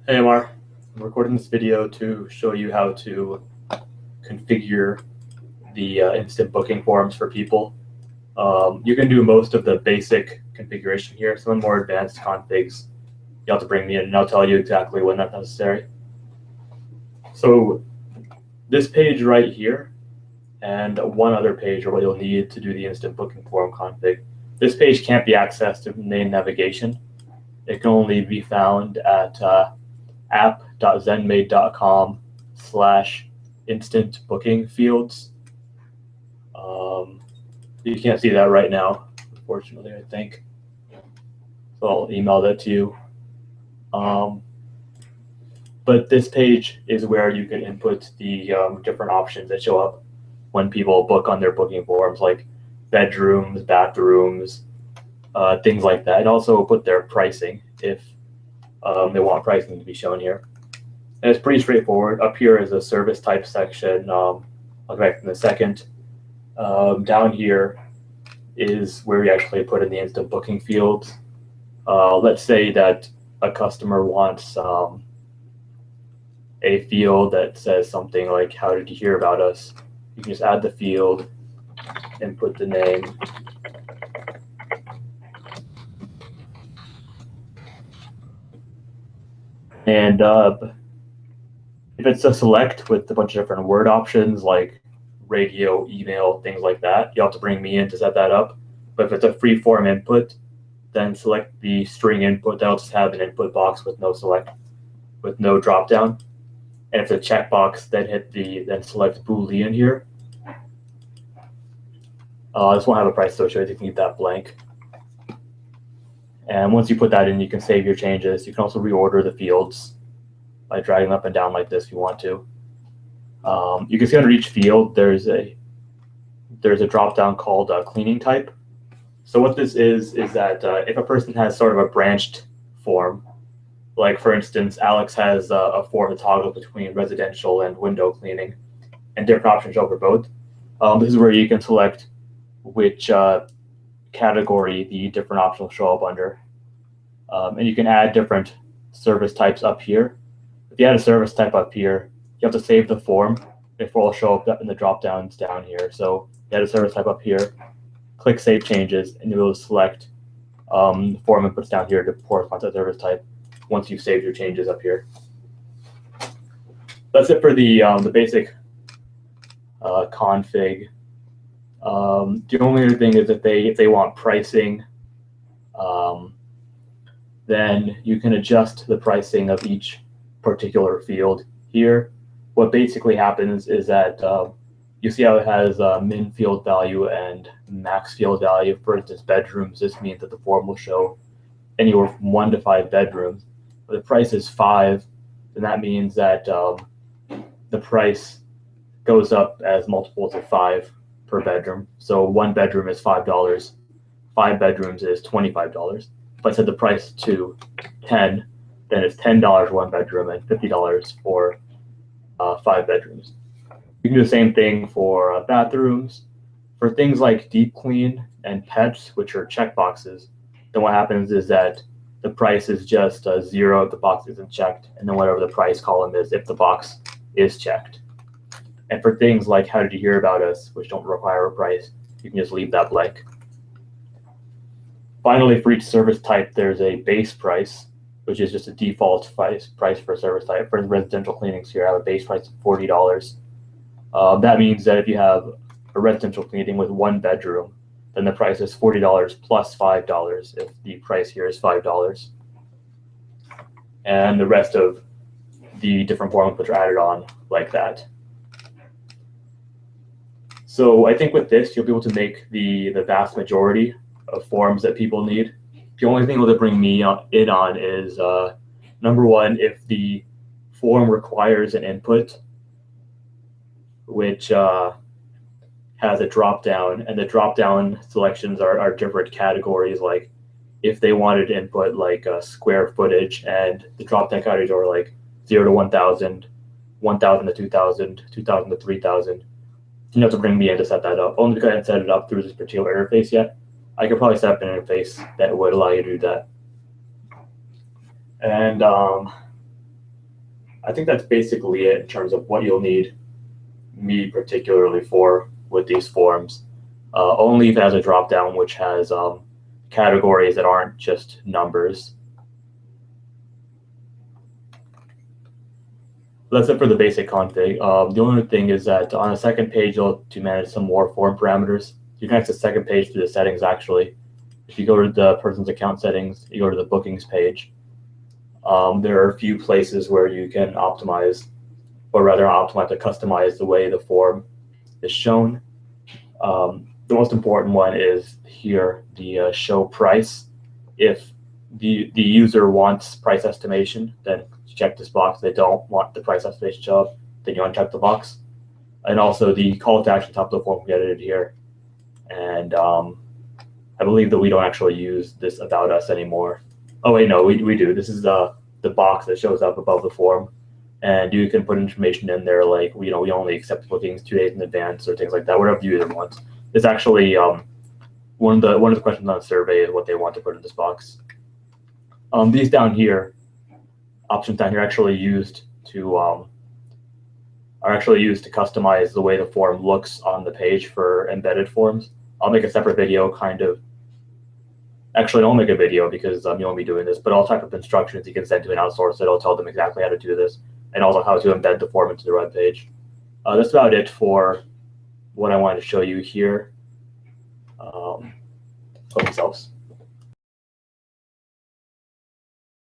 Hey Amar, I'm recording this video to show you how to configure the instant booking forms for people. You can do most of the basic configuration here. Some more advanced configs you have to bring me in, and I'll tell you exactly when that's necessary. So this page right here and one other page are what you'll need to do the instant booking form config. This page can't be accessed in main navigation. It can only be found at app.zenmade.com/instant booking fields. You can't see that right now, unfortunately, I think. So I'll email that to you. But this page is where you can input the different options that show up when people book on their booking forms, like bedrooms, bathrooms, things like that, and also put their pricing if they want pricing to be shown here. And it's pretty straightforward. Up here is a service type section. I'll come back in a second. Down here is where we actually put in the instant booking fields. Let's say that a customer wants a field that says something like, how did you hear about us? You can just add the field, input the name. And if it's a select with a bunch of different word options like radio, email, things like that, you have to bring me in to set that up. But if it's a free form input, then select the string input. That'll just have an input box with no select, with no drop down. And if it's a checkbox, then select Boolean here. This won't have a price associated. You can leave that blank. And once you put that in, you can save your changes. You can also reorder the fields by dragging up and down like this if you want to. You can see under each field there's a drop down called cleaning type. So what this is that if a person has sort of a branched form, like for instance, Alex has a form to toggle between residential and window cleaning, and different options show for both. This is where you can select which category the different options will show up under. And you can add different service types up here. If you add a service type up here, you have to save the form before it'll show up in the drop downs down here. So you add a service type up here, click Save Changes, and you'll select the form inputs down here to correspond to the service type once you've saved your changes up here. That's it for the basic config. The only other thing is if they want pricing, then you can adjust the pricing of each particular field here. What basically happens is that you see how it has min field value and max field value. For instance, bedrooms, this means that the form will show anywhere from 1 to 5 bedrooms. But the price is 5, then that means that the price goes up as multiples of 5 per bedroom. So 1 bedroom is $5, 5 bedrooms is $25. If I set the price to 10, then it's $10 1 bedroom and $50 for 5 bedrooms. You can do the same thing for bathrooms. For things like deep clean and pets, which are checkboxes, then what happens is that the price is just 0 if the box isn't checked, and then whatever the price column is if the box is checked. And for things like how did you hear about us, which don't require a price, you can just leave that blank. Finally, for each service type, there's a base price, which is just a default price for a service type. For residential cleanings here, I have a base price of $40. That means that if you have a residential cleaning with 1 bedroom, then the price is $40 plus $5 if the price here is $5. And the rest of the different form inputs are added on like that. So I think with this, you'll be able to make the vast majority of forms that people need. The only thing that bring me in on is, number one, if the form requires an input, which has a drop down, and the drop down selections are different categories. Like if they wanted to input like square footage, and the drop down categories are like 0 to 1,000, 1,000 to 2,000, 2,000 to 3,000. You have to bring me in to set that up. Only because I haven't set it up through this particular interface yet. I could probably set up an interface that would allow you to do that. And I think that's basically it in terms of what you'll need me particularly for with these forms. Only if it has a drop down which has categories that aren't just numbers. That's it for the basic config. The only thing is that on the second page, you'll to manage some more form parameters. You can access the second page through the settings, actually. If you go to the person's account settings, you go to the bookings page. There are a few places where you can optimize, or rather optimize to customize the way the form is shown. The most important one is here, the show price. If the user wants price estimation, then check this box. If they don't want the price estimation to show up, then you uncheck the box. And also the call to action top of the form will get edited here. And I believe that we don't actually use this about us anymore. Oh wait, no, we do. This is the box that shows up above the form. And you can put information in there like, we only accept bookings 2 days in advance or things like that, whatever the user wants. It's actually one of the questions on the survey is what they want to put in this box. These down here, options down here, are actually used to customize the way the form looks on the page for embedded forms. I'll make a separate video, Actually, I'll make a video because you won't be doing this, but I'll type up instructions you can send to an outsource. It'll tell them exactly how to do this, and also how to embed the form into the web page. That's about it for what I wanted to show you here. Hope this helps.